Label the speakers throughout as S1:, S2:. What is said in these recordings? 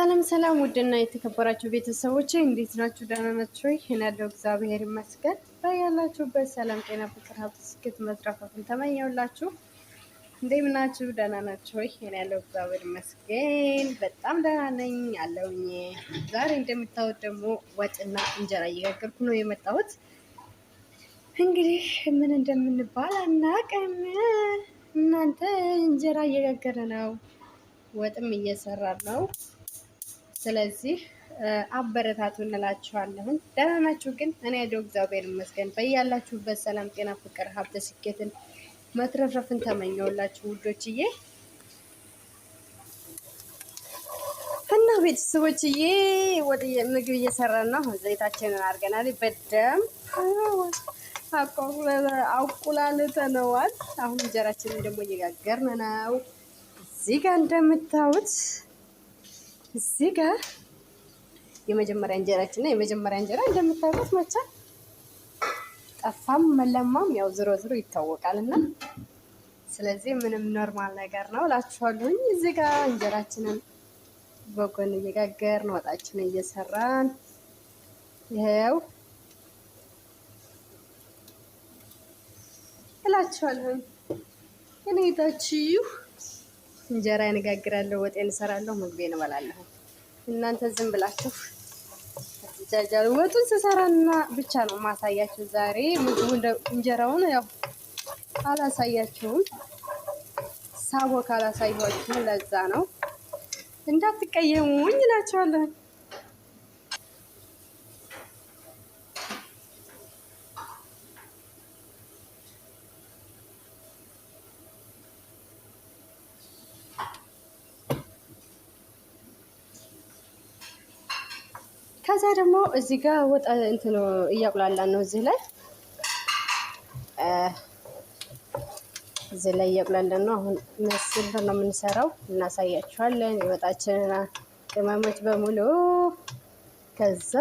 S1: ሰላም ሰላም ውድና የተከበራችሁ ቤተሰቦች እንዴት ናችሁ? ደህና ናችሁ ወይ? እኔ ያለው እግዚአብሔር ይመስገን። በያላችሁበት ሰላም፣ ጤና፣ ፍቅር፣ ሀብት፣ ስኬት መትረፍን ተመኘውላችሁ። እንደምን ናችሁ? ደህና ናችሁ ወይ? እኔ ያለው እግዚአብሔር ይመስገን በጣም ደህና ነኝ አለውኝ። ዛሬ እንደምታዩት ደግሞ ወጥና እንጀራ እየጋገርኩ ነው የመጣሁት። እንግዲህ ምን እንደምንባል አናውቅም። እናንተ እንጀራ እየጋገረ ነው፣ ወጥም እየሰራ ነው። ስለዚህ አበረታቱ እንላችኋለሁ። ደህና ናችሁ ግን? እኔ ያለው እግዚአብሔር ይመስገን። በያላችሁበት ሰላም፣ ጤና፣ ፍቅር፣ ሀብት፣ ስኬትን መትረፍረፍን ተመኘውላችሁ ውዶችዬ እና ቤተሰቦችዬ። ወደ ምግብ እየሰራን ነው። ዘይታችንን አድርገናል። በደም አቁላልተነዋል። አሁን እንጀራችንን ደግሞ እየጋገርን ነው። እዚህ ጋር እንደምታዩት እዚህ ጋር የመጀመሪያ እንጀራችን ነው። የመጀመሪያ እንጀራ እንደምታውቁት መቼም ጠፋም መለማም ያው ዝሮ ዝሮ ይታወቃል እና ስለዚህ ምንም ኖርማል ነገር ነው እላችኋለሁኝ። እዚህ ጋር እንጀራችንን በጎን እየጋገርን ወጣችንን እየሰራን ይሄው እላችኋለሁኝ። እኔታችሁ እንጀራ እጋግራለሁ፣ ወጤን እሰራለሁ፣ ምግቤን እበላለሁ። እናንተ ዝም ብላችሁ ጃጃሉ። ወጡን ስሰራና ብቻ ነው ማሳያችሁ ዛሬ። ምግቡን እንጀራውን ያው አላሳያችሁም፣ ሳቦ ካላሳያችሁ ለዛ ነው። እንዳትቀየሙኝ እላችኋለሁ። ከዛ ደግሞ እዚህ ጋር ወጣ እንትኑ እያቁላላን ነው። እዚህ ላይ እያቁላላን ነው። አሁን ምስል ነው የምንሰራው፣ እናሳያችኋለን የወጣችንን ቅመሞች በሙሉ ከዛ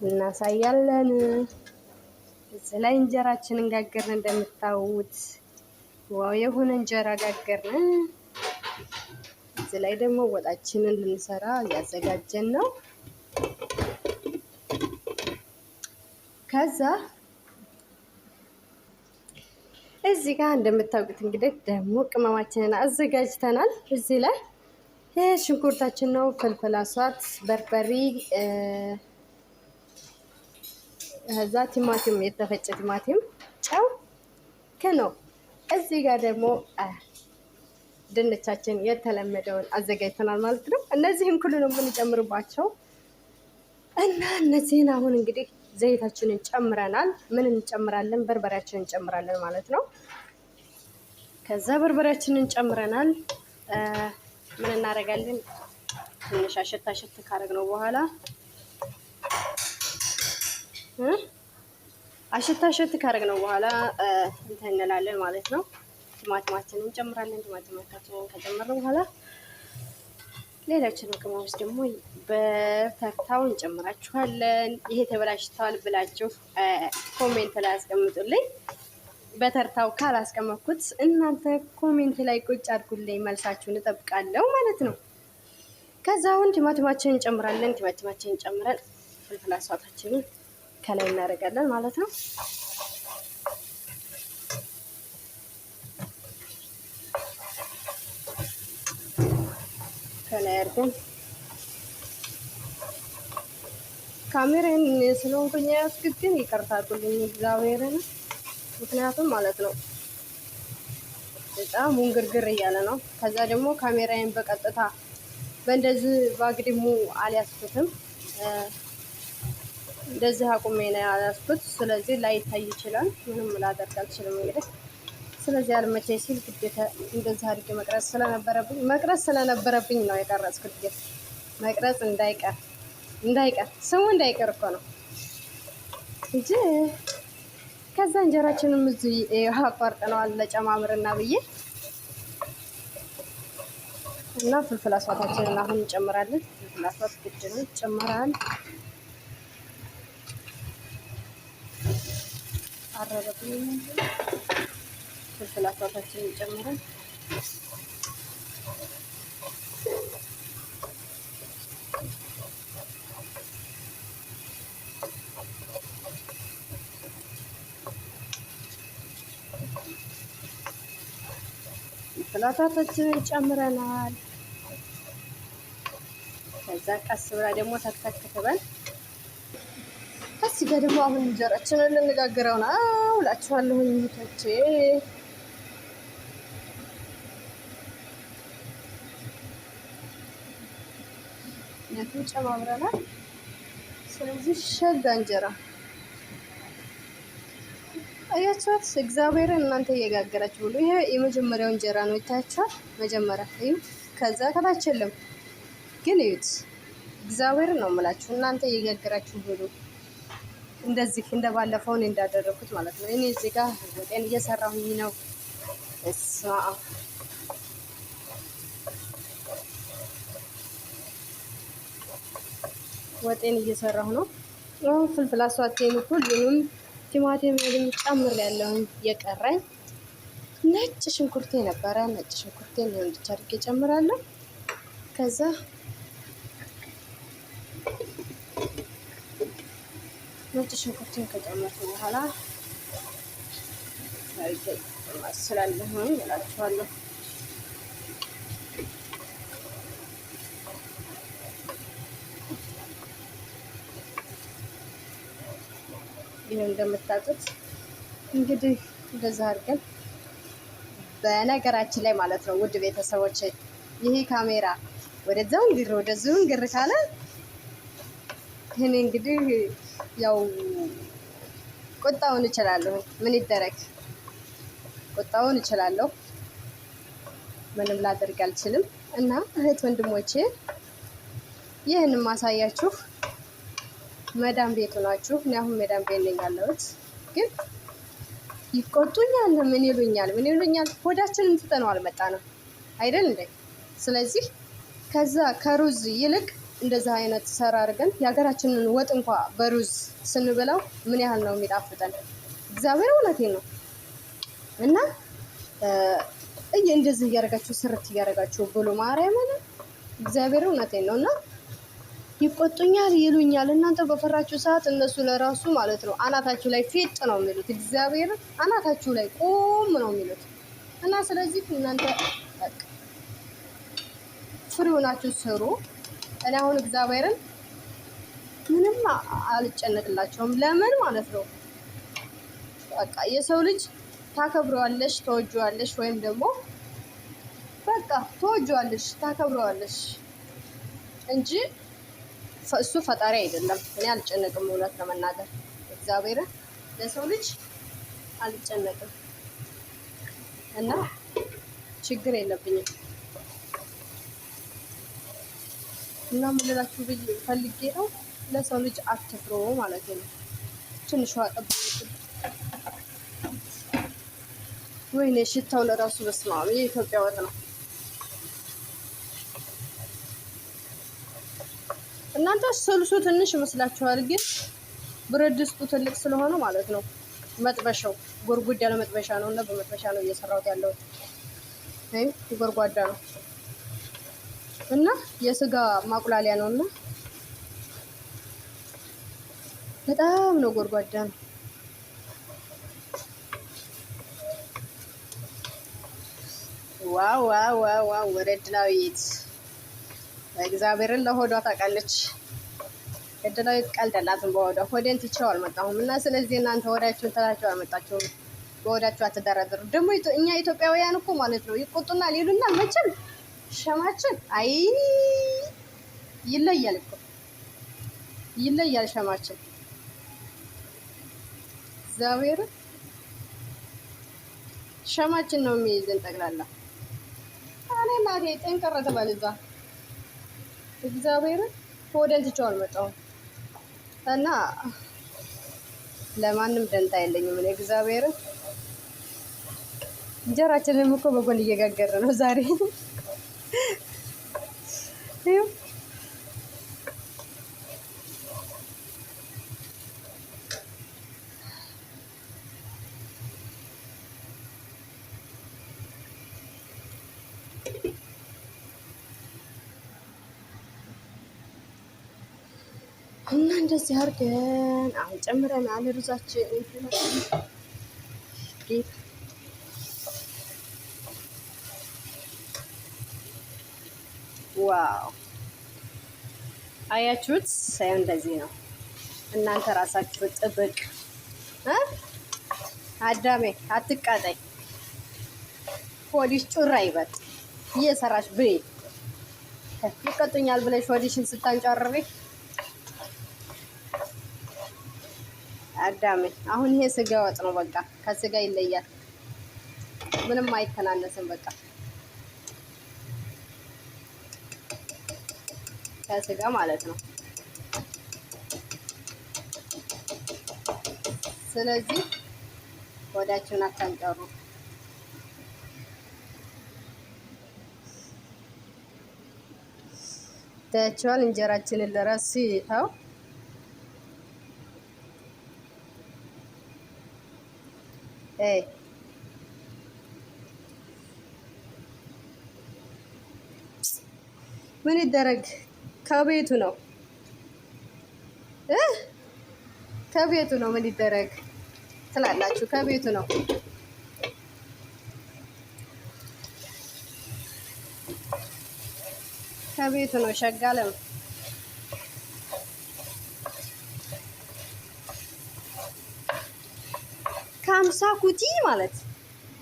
S1: እናሳያለን። እዚህ ላይ እንጀራችንን ጋገርን እንደምታዩት። ዋው የሆነ እንጀራ ጋገርን። እዚህ ላይ ደግሞ ወጣችንን ልንሰራ እያዘጋጀን ነው። ከዛ እዚህ ጋር እንደምታውቁት እንግዲህ ደግሞ ቅመማችንን አዘጋጅተናል። እዚህ ላይ ይሄ ሽንኩርታችን ነው፣ ፍልፍል አስዋት፣ በርበሬ፣ ከዛ ቲማቲም፣ የተፈጨ ቲማቲም፣ ጨው ከነው። እዚህ ጋር ደግሞ ድንቻችን የተለመደውን አዘጋጅተናል ማለት ነው። እነዚህን ሁሉንም የምንጨምርባቸው እና እነዚህን አሁን እንግዲህ ዘይታችንን ጨምረናል። ምን እንጨምራለን? በርበሬያችንን እንጨምራለን ማለት ነው። ከዛ በርበሬያችንን ጨምረናል። ምን እናደርጋለን? ትንሽ አሸት ካደረግነው በኋላ አሸት ካደረግነው በኋላ እንትን እንላለን ማለት ነው። ቲማቲማችንን እንጨምራለን። ቲማቲማችንን ከጨመርን በኋላ ሌሎችን ቅመሞች ደግሞ በተርታው እንጨምራችኋለን። ይሄ ተበላሽቷል ብላችሁ ኮሜንት ላይ አስቀምጡልኝ። በተርታው ካላስቀመጥኩት እናንተ ኮሜንት ላይ ቁጭ አድርጉልኝ፣ መልሳችሁን እጠብቃለሁ ማለት ነው። ከዛ አሁን ቲማቲማችንን እንጨምራለን። ቲማቲማችንን ጨምረን ፍልፍል አስዋታችንን ከላይ እናደርጋለን ማለት ነው። ከላይ አድርገን ካሜራን ስለሆንኩኝ ያስኩት ግን ይቅርታ አድርጉልኝ እግዚአብሔርን። ምክንያቱም ማለት ነው በጣም ውንግርግር እያለ ነው። ከዛ ደግሞ ካሜራዬን በቀጥታ በእንደዚህ ባግድሙ አልያዝኩትም፣ እንደዚህ አቁሜ ነው ያዝኩት። ስለዚህ ላይታይ ይችላል። ምንም ላደርግ አልችልም እንግዲህ። ስለዚህ አልመቼ ሲል ግዴታ እንደዚህ አድርጌ መቅረጽ ስለነበረብኝ ነው የቀረጽኩት። ግን መቅረጽ እንዳይቀር ስሙ እንዳይቀር እኮ ነው እንጂ። ከዛ እንጀራችንም እዚህ አቋርጠነዋል ለጨማምርና ብዬ እና ፍልፍል አስዋታችንን አሁን እንጨምራለን። ፍልፍል አስዋት ግድ ነው ይጨመራል። አረበብኝ ፍልፍል አስዋታችንን ጨምረን ፍላታችንን ጨምረናል። ከዛ ቀስ ብላ ደግሞ ተክተክ ትበል። እዚህ ጋር ደግሞ አሁን እንጀራችንን ልንጋግረው ነው እላችኋለሁ እህቶቼ። ያቱን ጨማምረናል። ስለዚህ ሸጋ እንጀራ አያችሁት? እግዚአብሔርን እናንተ እየጋገራችሁ ብሎ ይሄ የመጀመሪያው እንጀራ ነው። ይታያችኋል? መጀመሪያ እዩ። ከዛ ከታች የለም ግን እዩት። እግዚአብሔርን ነው የምላችሁ እናንተ እየጋገራችሁ ብሎ እንደዚህ እንደባለፈው እኔ እንዳደረኩት ማለት ነው። እኔ እዚህ ጋር ወጤን እየሰራሁኝ ነው። እስማ ወጤን እየሰራሁ ነው። አሁን ፍልፍል አስዋቴን ሁሉንም ቲማቲም ጨምር ያለውን የቀረኝ ነጭ ሽንኩርቴ ነበረ። ነጭ ሽንኩርቴን እንድቻ አድርጌ ጨምራለሁ። ከዛ ነጭ ሽንኩርቴን ከጨመርኩ በኋላ አድርጌ ማስላለሁ እላችኋለሁ። ይሄን እንደምታጡት እንግዲህ እንደዛ አድርገን በነገራችን ላይ ማለት ነው ውድ ቤተሰቦች ይሄ ካሜራ ወደዛው ግር ካለ እኔ እንግዲህ ያው ቁጣውን እችላለሁ። ምን ይደረግ ቁጣውን እችላለሁ። ምንም ላደርግ አልችልም። እና እህት ወንድሞቼ ይህን ማሳያችሁ መዳም ቤቱ ናችሁ። እኔ አሁን መዳም ቤት ነኝ ያለሁት። ግን ይቆጡኛል። ምን ይሉኛል? ሆዳችንን ትተነው አልመጣንም አይደል እንዴ? ስለዚህ ከዛ ከሩዝ ይልቅ እንደዛ አይነት ሰራ አድርገን የሀገራችንን ወጥ እንኳ በሩዝ ስንበላው ምን ያህል ነው የሚጣፍጠን። እግዚአብሔር እውነቴን ነው። እና እንደዚህ እያደረጋችሁ ስርት እያደረጋችሁ ብሎ ማርያምን እግዚአብሔር እውነቴን ነው። እና ይቆጡኛል፣ ይሉኛል። እናንተ በፈራችሁ ሰዓት እነሱ ለራሱ ማለት ነው አናታችሁ ላይ ፌጥ ነው የሚሉት። እግዚአብሔር አናታችሁ ላይ ቆም ነው የሚሉት። እና ስለዚህ እናንተ ፍሪ ሆናችሁ ስሩ። እኔ አሁን እግዚአብሔርን ምንም አልጨነቅላቸውም። ለምን ማለት ነው በቃ የሰው ልጅ ታከብረዋለሽ፣ ተወጂዋለሽ፣ ወይም ደግሞ በቃ ተወጂዋለሽ፣ ታከብረዋለሽ እንጂ እሱ ፈጣሪ አይደለም። እኔ አልጨነቅም። እውነት ለመናገር እግዚአብሔርን ለሰው ልጅ አልጨነቅም እና ችግር የለብኝም። እና ምን ልላችሁ ፈልጌ ነው ለሰው ልጅ አትፍሩ ማለት ነው። ትንሽ ዋጠብ ወይኔ ሽታው ለራሱ በስመ አብ የኢትዮጵያ ወጥ ነው። እናንተ ስልሱ ትንሽ ይመስላችኋል፣ ግን ብረት ድስቱ ትልቅ ስለሆነ ማለት ነው። መጥበሻው ጎርጎዳ ያለ መጥበሻ ነው እና በመጥበሻ ነው እየሰራሁት ያለሁት። ጎርጓዳ ነው እና የስጋ ማቁላሊያ ነው እና በጣም ነው ጎርጓዳ ነው። ዋው ዋው ዋው ዋው! ወረድላዊት እግዚአብሔርን ለሆዷ ታውቃለች። እድላዊት ቀልደላትም በሆዷ። ሆዴን ትቼው አልመጣሁም እና ስለዚህ እናንተ ሆዳችሁን ተላችሁ አልመጣችሁም። በሆዳችሁ አትደረድሩ። ደግሞ እኛ ኢትዮጵያውያን እኮ ማለት ነው ይቆጡናል፣ ይሉናል። መቼም ሸማችን አይ ይለያል እኮ ይለያል ሸማችን። እግዚአብሔር ሸማችን ነው የሚይዝን ጠቅላላ። እኔ እናቴ ጠንቀረ ተባልዛ እግዚአብሔር ሆዴን ትቼው አልመጣሁም እና ለማንም ደንታ የለኝም። እኔ እግዚአብሔር እንጀራችንን እኮ በጎን እየጋገረ ነው ዛሬ። እና እንደዚህ አድርገን አሁን ጨምረናል ሩዛችን። ዋው አያችሁት? ሳይሆን እንደዚህ ነው። እናንተ ራሳችሁ ጥብቅ አዳሜ አትቃጠይ። ሆዲሽ ጩራ ይበል እየሰራሽ ብይ። ይቀጡኛል ብለሽ ሆዲሽን ስታንጨርሪ አዳሜ። አሁን ይሄ ስጋ ወጥ ነው። በቃ ከስጋ ይለያል። ምንም አይተናነስም። በቃ ከስጋ ማለት ነው። ስለዚህ ሆዳችሁን አታንጨሩ። ታያችኋል። እንጀራችንን ለራስ ይታው ምን ይደረግ? ከቤቱ ነው ከቤቱ ነው። ምን ይደረግ ትላላችሁ? ከቤቱ ነው። ከቤቱ ነው። ሸጋለም ከሀምሳ ኩቲ ማለት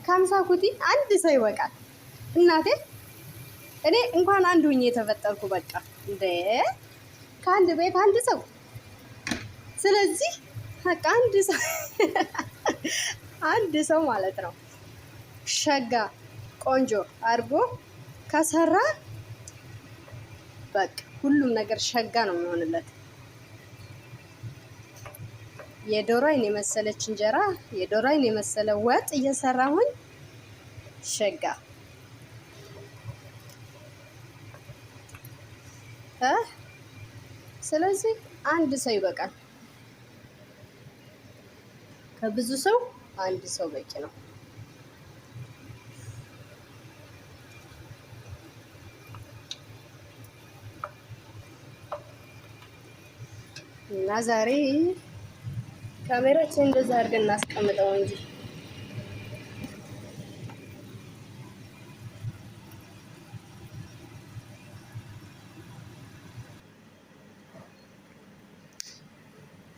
S1: ከሀምሳ ኩቲ አንድ ሰው ይበቃል። እናቴ እኔ እንኳን አንድ ሁኜ የተፈጠርኩ በቃ እንደ ከአንድ ቤት አንድ ሰው። ስለዚህ በቃ አንድ ሰው ማለት ነው ሸጋ ቆንጆ አድርጎ ከሰራ በቃ ሁሉም ነገር ሸጋ ነው የሚሆንለት። የዶሮ አይን የመሰለች እንጀራ፣ የዶሮ አይን የመሰለ ወጥ እየሰራሁኝ ሸጋ ስለዚህ አንድ ሰው ይበቃል። ከብዙ ሰው አንድ ሰው በቂ ነው። እና ዛሬ ካሜራችን እንደዛ አድርገን እናስቀምጠው እንጂ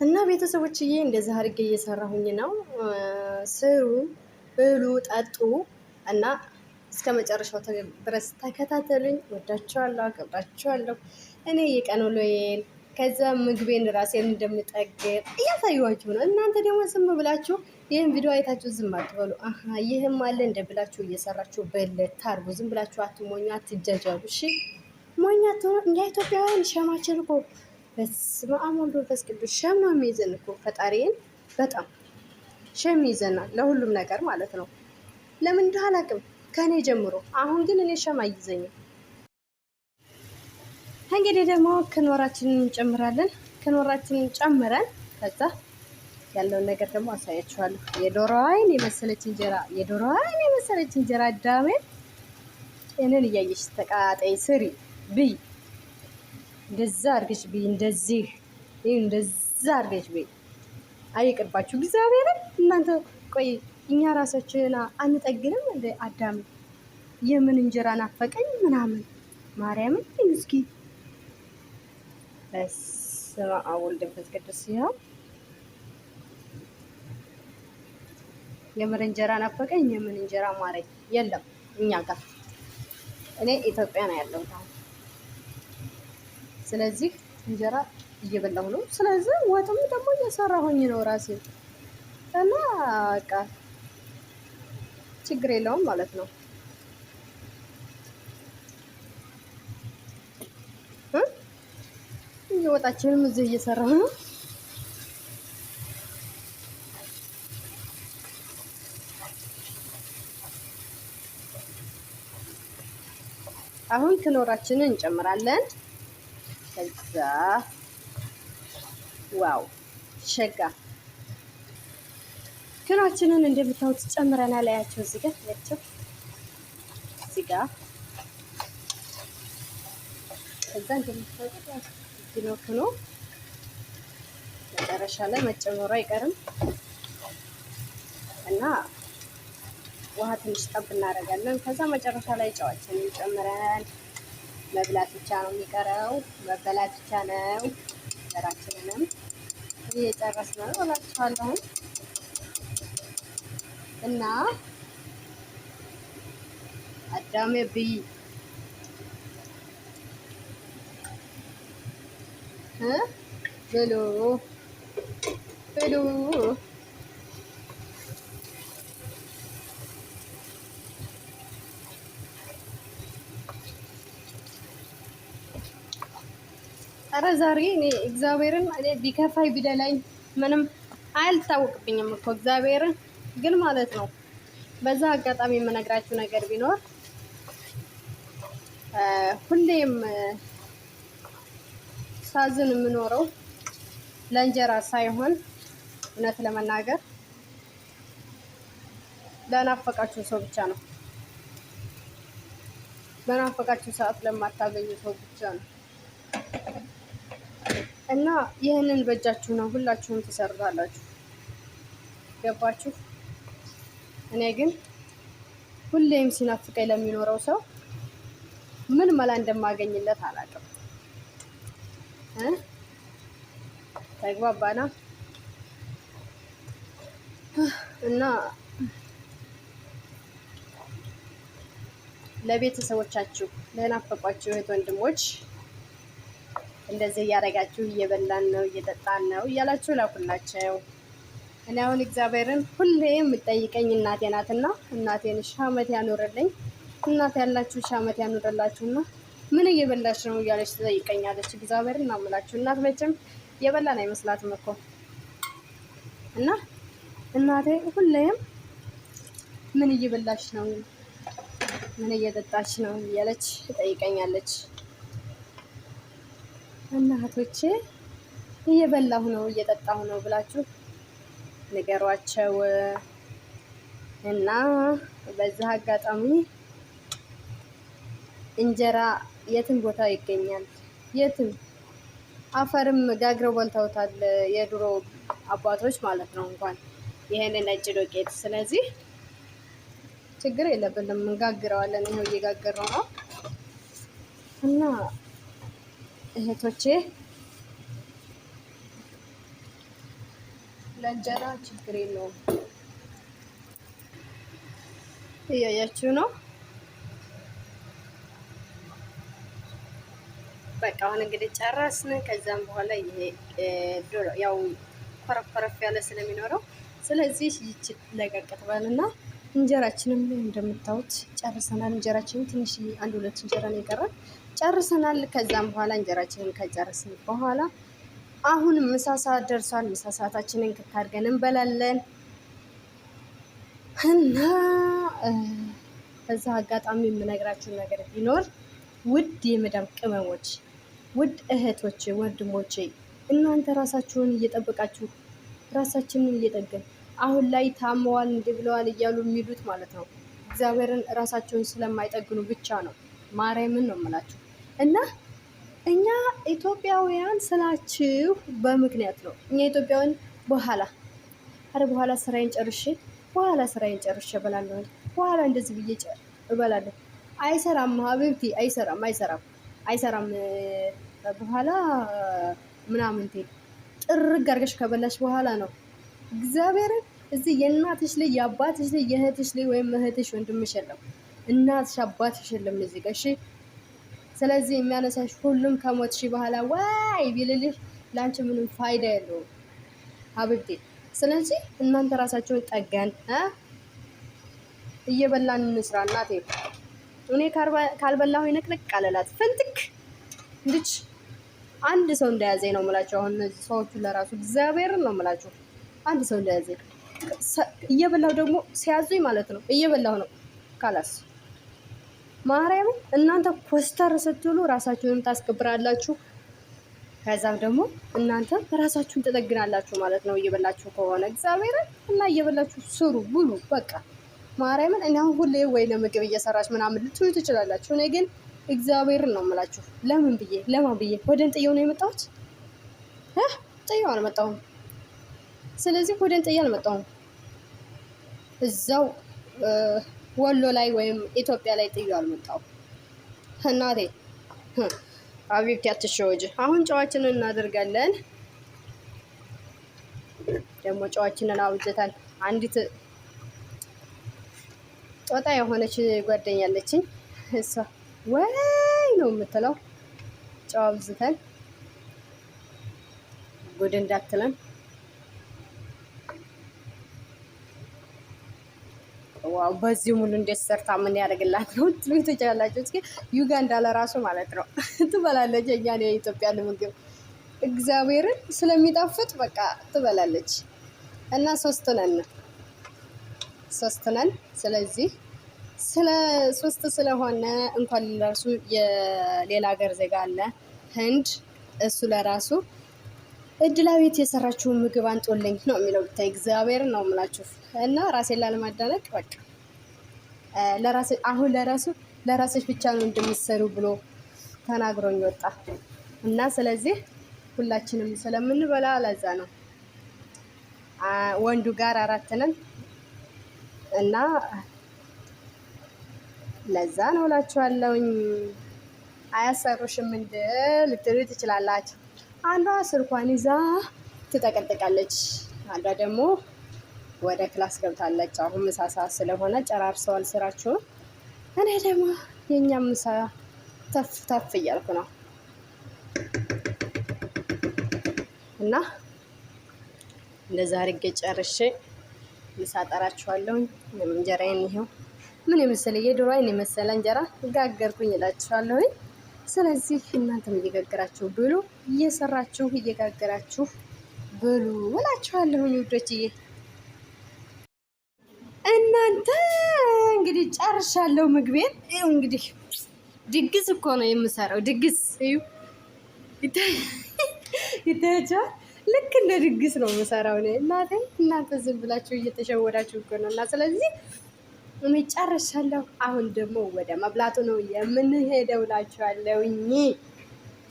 S1: እና ቤተሰቦችዬ እንደዛ አድርጌ እየሰራሁኝ ነው። ስሩ፣ ብሉ፣ ጠጡ እና እስከ መጨረሻው ድረስ ተከታተሉኝ። ወዳችኋለሁ፣ አከብራችኋለሁ። እኔ የቀን ውሎዬን ከዛ ምግቤን ራሴን እንደምጠግብ እያሳየኋችሁ ነው። እናንተ ደግሞ ዝም ብላችሁ ይህን ቪዲዮ አይታችሁ ዝም አትበሉ። ይህም አለ እንደ ብላችሁ እየሰራችሁ በለት ታርጉ። ዝም ብላችሁ አትሞኙ፣ አትጃጃሉ። እሺ ሞኛ እኛ ኢትዮጵያውያን ሸማችን እኮ በስመ አብ ወወልድ ወመንፈስ ቅዱስ ሸም ነው የሚይዘን እኮ ፈጣሪን በጣም ሸም ይዘናል፣ ለሁሉም ነገር ማለት ነው። ለምን እንደው አላውቅም ከኔ ጀምሮ። አሁን ግን እኔ ሸም አይዘኝም። እንግዲህ ደግሞ ክኖራችንን እንጨምራለን። ክኖራችንን ጨምረን ከዛ ያለውን ነገር ደግሞ አሳያችኋለሁ። የዶሮ አይን የመሰለች እንጀራ፣ የዶሮ አይን የመሰለች እንጀራ አዳሜ እኔን እያየሽ ተቃጣይ ስሪ ብይ። እንደዛ አድርገሽ ብይ። እንደዚህ እንደዛ አድርገሽ ብይ። አይቅርባችሁ እግዚአብሔርን እናንተ። ቆይ እኛ ራሳችን አንጠግንም እንደ አዳሜ? የምን እንጀራ ናፈቀኝ ምናምን ማርያምን እስኪ በስመ አብ ወወልድ ወመንፈስ ቅዱስ። ይኸው የምን እንጀራ ናፈቀኝ፣ የምን እንጀራ ማረኝ የለም እኛ ጋር። እኔ ኢትዮጵያ ነው ያለሁት አሁን። ስለዚህ እንጀራ እየበላሁ ነው። ስለዚህ ወጥም ደግሞ እየሰራሁኝ ነው ራሴ እና በቃ ችግር የለውም ማለት ነው። ወጣችንም እዚህ እየሰራሁ ነው። አሁን ክኖራችንን እንጨምራለን። ከዛ ዋው ሸጋ ክኖራችንን እንደምታዩት ጨምረናል። አያቸው እዚህ ጋር ያቸው እዚህ ጋር ከዛ እንደምታዩት ክኖ መጨረሻ ላይ መጨመሩ አይቀርም እና ውሃ ትንሽ ጠብ እናደርጋለን። ከዛ መጨረሻ ላይ ጨዋችንን ጨምረን መብላት ብቻ ነው የሚቀረው፣ መበላት ብቻ ነው። እንጀራችንንም እየጨረስን ነው እላችኋለሁ። እና አዳሜ ብይ ብሉ ብሉ። ኧረ ዛሬ እኔ እግዚአብሔርን ቢከፋይ ቢደላኝ ምንም አያልታወቅብኝም እኮ እግዚአብሔርን ግን ማለት ነው። በዛ አጋጣሚ የምነግራችሁ ነገር ቢኖር ሁሌም ሳዝን የምኖረው ለእንጀራ ሳይሆን እውነት ለመናገር ለናፈቃችሁ ሰው ብቻ ነው። በናፈቃችሁ ሰዓት ለማታገኙ ሰው ብቻ ነው። እና ይህንን በእጃችሁ ነው፣ ሁላችሁም ትሰሩታላችሁ። ገባችሁ? እኔ ግን ሁሌም ሲናፍቀኝ ለሚኖረው ሰው ምን መላ እንደማገኝለት አላውቅም። ተግባባና እና ለቤተሰቦቻችሁ ለናፈቋችሁ እህት ወንድሞች እንደዚህ እያደረጋችሁ እየበላን ነው እየጠጣን ነው እያላችሁ ላኩላቸው። እኔ አሁን እግዚአብሔርን ሁሌ የምጠይቀኝ እናቴ ናትና እናቴን ሺህ ዓመት ያኖርልኝ። እናት ያላችሁ ሺህ ዓመት ያኖርላችሁና ምን እየበላች ነው እያለች ትጠይቀኛለች። እግዚአብሔርን እናምላችሁ እናት መቼም የበላን አይመስላትም እኮ እና እናቴ ሁሌም ምን እየበላች ነው ምን እየጠጣች ነው እያለች ትጠይቀኛለች። እናቶቼ እየበላሁ ነው እየጠጣሁ ነው ብላችሁ ንገሯቸው። እና በዚህ አጋጣሚ እንጀራ የትም ቦታ ይገኛል። የትም አፈርም ጋግረው በልተውታል የድሮ አባቶች ማለት ነው፣ እንኳን ይሄንን ነጭ ዱቄት። ስለዚህ ችግር የለብንም እንጋግረዋለን። ይሄው እየጋገረው ነው። እና እህቶቼ ለእንጀራ ችግር የለውም። እያያችሁ ነው። በቃ አሁን እንግዲህ ጨረስን። ከዛም በኋላ ይሄ ያው ኮረፍ ያለ ስለሚኖረው ስለዚህ ይቺ ለቀቅ ትባልና እንጀራችንም እንደምታዩት ጨርሰናል። እንጀራችንን ትንሽ አንድ ሁለት እንጀራ ነው የቀረን፣ ጨርሰናል። ከዛም በኋላ እንጀራችንን ከጨረስን በኋላ አሁን ምሳ ሰዓት ደርሷል። ምሳ ሰዓታችንን አድርገን እንበላለን። እና በዛ አጋጣሚ የምነግራችሁ ነገር ቢኖር ውድ የመዳም ቅመሞች፣ ውድ እህቶቼ፣ ወንድሞቼ እናንተ ራሳችሁን እየጠበቃችሁ ራሳችንን እየጠገን አሁን ላይ ታመዋል እንዲህ ብለዋል እያሉ የሚሉት ማለት ነው እግዚአብሔርን ራሳቸውን ስለማይጠግኑ ብቻ ነው። ማርያምን ነው የምላችሁ። እና እኛ ኢትዮጵያውያን ስላችሁ በምክንያት ነው። እኛ ኢትዮጵያውያን በኋላ ስራዬን ጨርሼ እበላለሁ፣ በኋላ እንደዚህ ብዬ እበላለሁ። አይሰራም ሀቢብቲ፣ አይሰራም። በኋላ ምናምን ጥርግ አድርገሽ ከበላሽ በኋላ ነው እግዚአብሔርን እዚህ የእናትሽ ልጅ የአባትሽ ልጅ የእህትሽ ልጅ ወይም እህትሽ ወንድምሽ የለም፣ እናትሽ አባትሽ የለም እዚህ ጋር እሺ። ስለዚህ የሚያነሳሽ ሁሉም ከሞትሽ በኋላ ዋይ ቢልልሽ ለአንቺ ምንም ፋይዳ የለውም ሀቢብቴ። ስለዚህ እናንተ ራሳቸውን ጠገን እየበላን እንስራ። እናቴ እኔ ካልበላሁ ይነቅንቅ አለላት ፍንትክ እንድች አንድ ሰው እንደያዘኝ ነው የምላቸው። አሁን እነዚህ ሰዎቹ ለራሱ እግዚአብሔርን ነው የምላቸው። አንድ ሰው እንደያዘኝ እየበላሁ ደግሞ ሲያዙኝ ማለት ነው እየበላሁ ነው ካላስ ማርያም። እናንተ ኮስተር ስትሉ ራሳችሁንም ታስከብራላችሁ። ከዛም ደግሞ እናንተ ራሳችሁን ትጠግናላችሁ ማለት ነው እየበላችሁ ከሆነ እግዚአብሔርን። እና እየበላችሁ ስሩ ብሉ በቃ ማርያምን። እኔ አሁን ሁሌ ወይ ለምግብ እየሰራች ምናምን ልትሉ ትችላላችሁ። እኔ ግን እግዚአብሔርን ነው የምላችሁ። ለማን ብዬ ወደን ጥየው ነው የመጣሁት? ጥየው አልመጣሁም። ስለዚህ ወደን ጥዬ አልመጣሁም። እዛው ወሎ ላይ ወይም ኢትዮጵያ ላይ ጥየው አልመጣሁም። እናቴ አብዮት ያትሸወጅ። አሁን ጨዋችንን እናደርጋለን። ደግሞ ጨዋችንን አውጥተን አንዲት ጦጣ የሆነች ጓደኛለችኝ። እሷ ወይ ነው የምትለው። ጨዋ አብዝተን ጉድ እንዳትለን። ዋው በዚህ ሙሉ እንዴት ሰርታ ምን ያደርግላት ነው ትሉ ትችላላችሁ። እስኪ ዩጋንዳ ለራሱ ማለት ነው ትበላለች የኛን የኢትዮጵያን ምግብ እግዚአብሔርን ስለሚጣፍጥ በቃ ትበላለች። እና ሶስት ነን። ስለዚህ ስለ ሶስት ስለሆነ እንኳን ለራሱ የሌላ ሀገር ዜጋ አለ ህንድ፣ እሱ ለራሱ እድላዊት የሰራችውን ምግብ አንጦልኝ ነው የሚለው። ብታይ እግዚአብሔርን ነው የምላችሁ። እና ራሴን ላለማዳነቅ በቃ ለራስሽ ብቻ ነው እንደምትሰሩ ብሎ ተናግሮኝ ወጣ። እና ስለዚህ ሁላችንም ስለምንበላ ለዛ ነው ወንዱ ጋር 4 ነን እና ለዛ ነው እላችኋለሁኝ። አያሰሩሽም እንደ ልትሉ ትችላላችሁ። አንዷ ስልኳን ይዛ ትጠቀጥቃለች፣ አንዷ ደግሞ ወደ ክላስ ገብታለች። አሁን ምሳ ሰዓት ስለሆነ ጨራርሰዋል ስራቸውን። እኔ ደግሞ የኛም ምሳ ተፍ እያልኩ ነው እና እንደዛ አድርጌ ጨርሼ ምሳ ጠራችኋለሁኝ። እንጀራዬን ይሄው ምን የመሰለ የዶሮ አይን የመሰለ እንጀራ ጋገርኩኝ እላችኋለሁኝ። ስለዚህ እናንተም እየጋገራችሁ ብሉ፣ እየሰራችሁ እየጋገራችሁ ብሉ እላችኋለሁኝ ውዶችዬ። እናንተ እንግዲህ ጨርሻለሁ ምግቤን። ይኸው እንግዲህ ድግስ እኮ ነው የምሰራው። ድግስ እዩ ይታያችኋል። ልክ እንደ ድግስ ነው የምሰራው እኔ። እናንተ ዝም ብላችሁ እየተሸወዳችሁ እኮ ነው። እና ስለዚህ እኔ ጨርሻለሁ። አሁን ደግሞ ወደ መብላቱ ነው የምንሄደው እላችኋለሁኝ።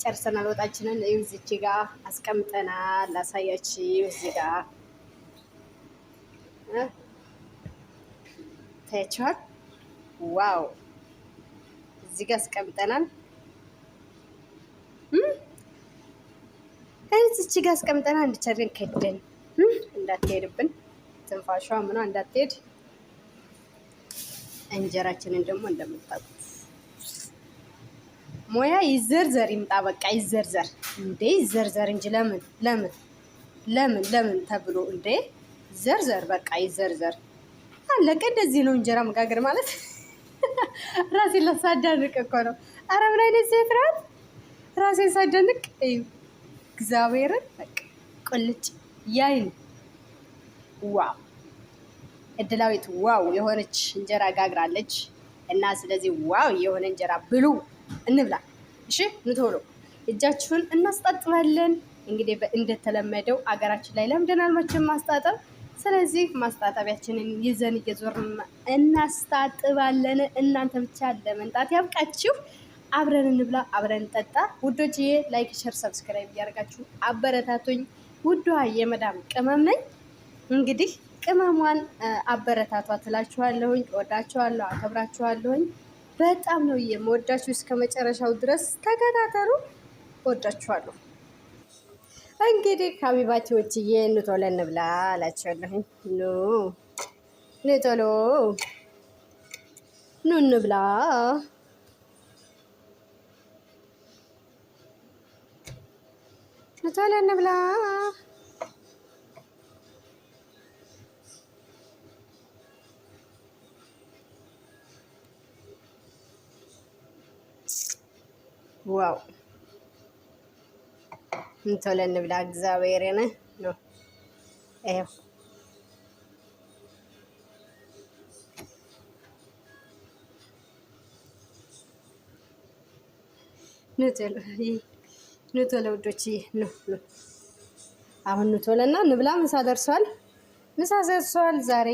S1: ጨርሰናል። ወጣችንን እዚች ጋር አስቀምጠናል። ላሳያችሁ። እዚህ ጋር ታያችኋል። ዋው እዚህ ጋር አስቀምጠናል። እዚች ጋር አስቀምጠናል። እንድቸርን ከደን እንዳትሄድብን ትንፋሿ ምኗ እንዳትሄድ። እንጀራችንን ደግሞ እንደምታውቁት ሞያ ይዘርዘር ይምጣ። በቃ ይዘርዘር እንዴ ይዘርዘር እንጂ ለምን ተብሎ እንዴ ዘርዘር በቃ ይዘርዘር። አለቀ። እንደዚህ ነው እንጀራ መጋገር ማለት። ራሴን ላሳዳንቅ እኮ ነው። ኧረ ምን አይነት ሴት ናት! ራሴን ሳዳንቅ እዩ እግዚአብሔርን በቃ ቁልጭ ያይን። ዋው እድላዊት ዋው የሆነች እንጀራ ጋግራለች። እና ስለዚህ ዋው የሆነ እንጀራ ብሉ፣ እንብላ። እሺ ንቶሎ እጃችሁን እናስጣጥባለን። እንግዲህ እንደተለመደው አገራችን ላይ ለምደናል መቼም ማስጣጠብ። ስለዚህ ማስጣጠቢያችንን ይዘን እየዞርን እናስጣጥባለን። እናንተ ብቻ ለመንጣት ያብቃችሁ። አብረን እንብላ፣ አብረን እንጠጣ ውዶችዬ። ላይክ፣ ሸር፣ ሰብስክራይብ እያደረጋችሁ አበረታቱኝ። ውዷ የመዳም ቅመም ነኝ። እንግዲህ ቅመሟን አበረታቷ ትላችኋለሁኝ። እወዳችኋለሁ፣ አከብራችኋለሁኝ። በጣም ነው የምወዳችሁ። እስከ መጨረሻው ድረስ ተከታተሉ። እወዳችኋለሁ። እንግዲህ ሀቢባቲዎችዬ ኑ ቶሎ እንብላ እላችኋለሁኝ። ኑ ቶሎ ኑ እንብላ። ኑ ቶሎ እንብላ። ዋው ቶሎ እንብላ። እግዚአብሔርን ነው ይኸው ኑ ቶሎ ውዶች ነው። አሁን ኑ ቶሎና እንብላ። ምሳ ደርሷል። ዛሬ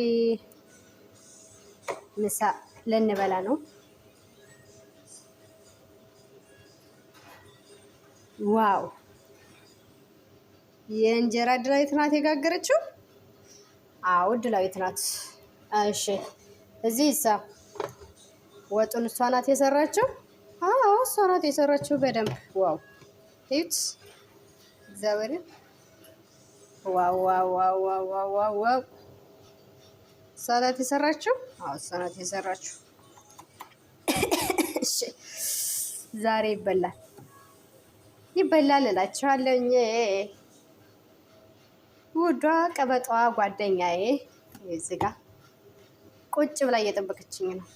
S1: ምሳ ልንበላ ነው። ዋው የእንጀራ እድላዊት ናት የጋገረችው። አዎ እድላዊት ናት። እሺ እዚህ ወጡን እሷ ናት የሰራችው። አዎ እሷ ናት የሰራችው በደንብ ዋው እዩት እግዚአብሔርን ዋው ዋው ዋው ዋው ዋው ዋው እሷ ናት የሰራችው። አዎ እሷ ናት የሰራችው። እሺ ዛሬ ይበላል እላችኋለሁኝ። ውዷ ቀበጧ ጓደኛዬ እዚህ ጋ ቁጭ ብላ እየጠበቀችኝ ነው።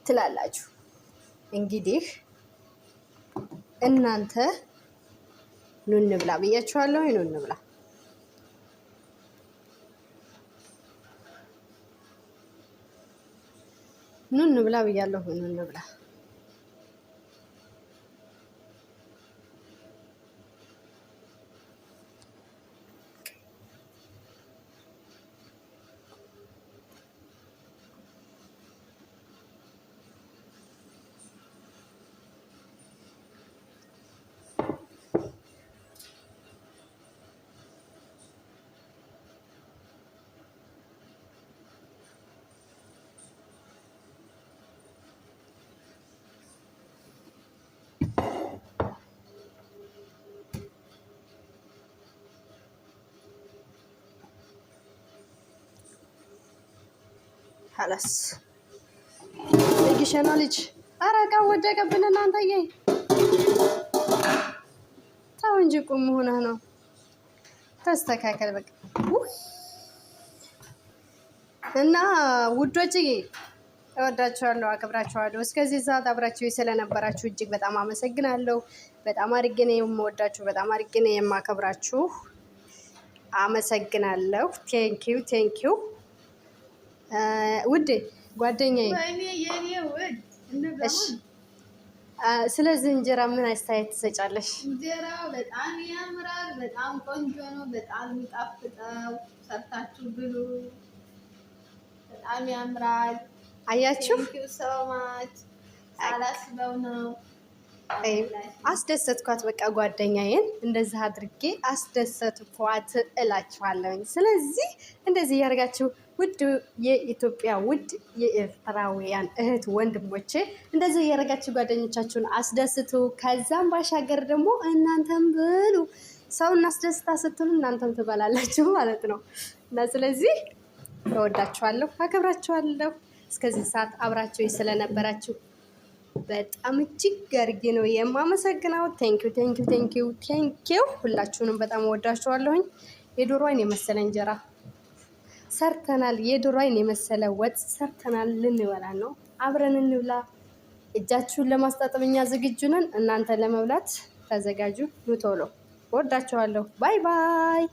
S1: ትላላችሁ እንግዲህ እናንተ ኑ እንብላ ብያችኋለሁ። ኑ እንብላ። ኑ እንብላ ብያለሁ። ኑ እንብላ። خلاص ልጅ ልጅ አረጋ ወደቀብን። እናንተዬ ተው እንጂ ቁም ሆነህ ነው። ተስተካከል በቃ። እና ውዶችዬ እወዳችኋለሁ፣ አክብራችኋለሁ። እስከዚህ ሰዓት አብራችሁ ስለነበራችሁ እጅግ በጣም አመሰግናለሁ። በጣም አድርጌ ነው የምወዳችሁ፣ በጣም አድርጌ ነው የማከብራችሁ። አመሰግናለሁ። ቴንኪው ውድ ጓደኛዬ። እሺ ስለዚህ እንጀራ ምን አስተያየት ትሰጫለሽ?
S2: እንጀራው በጣም ያምራል፣ በጣም ቆንጆ ነው፣ በጣም የሚጣፍጠው። ሰርታችሁ ብሉ፣ በጣም ያምራል።
S1: አያችሁ
S2: ሰማች ሳላስበው ነው።
S1: አስደሰትኳት። በቃ ጓደኛዬን እንደዚህ አድርጌ አስደሰትኳት እላችኋለሁኝ። ስለዚህ እንደዚህ እያደርጋችሁ ውድ የኢትዮጵያ ውድ የኤርትራውያን እህት ወንድሞቼ እንደዚህ እያደረጋችሁ ጓደኞቻችሁን አስደስቱ። ከዛም ባሻገር ደግሞ እናንተም ብሉ። ሰው እናስደስታ ስትሉ እናንተም ትበላላችሁ ማለት ነው። እና ስለዚህ እወዳችኋለሁ፣ አከብራችኋለሁ። እስከዚህ ሰዓት አብራችሁ ስለነበራችሁ በጣም እጅግ አድርጌ ነው የማመሰግነው። ቴንኪው ሁላችሁንም በጣም እወዳችኋለሁኝ። የዶሮ አይን የመሰለ እንጀራ ሰርተናል። የዶሮ አይን የመሰለ ወጥ ሰርተናል። ልንበላ ነው። አብረን እንብላ። እጃችሁን ለማስጣጠብ እኛ ዝግጁ ነን። እናንተ ለመብላት ተዘጋጁ። ኑ ቶሎ። እወዳችኋለሁ። ባይ ባይ።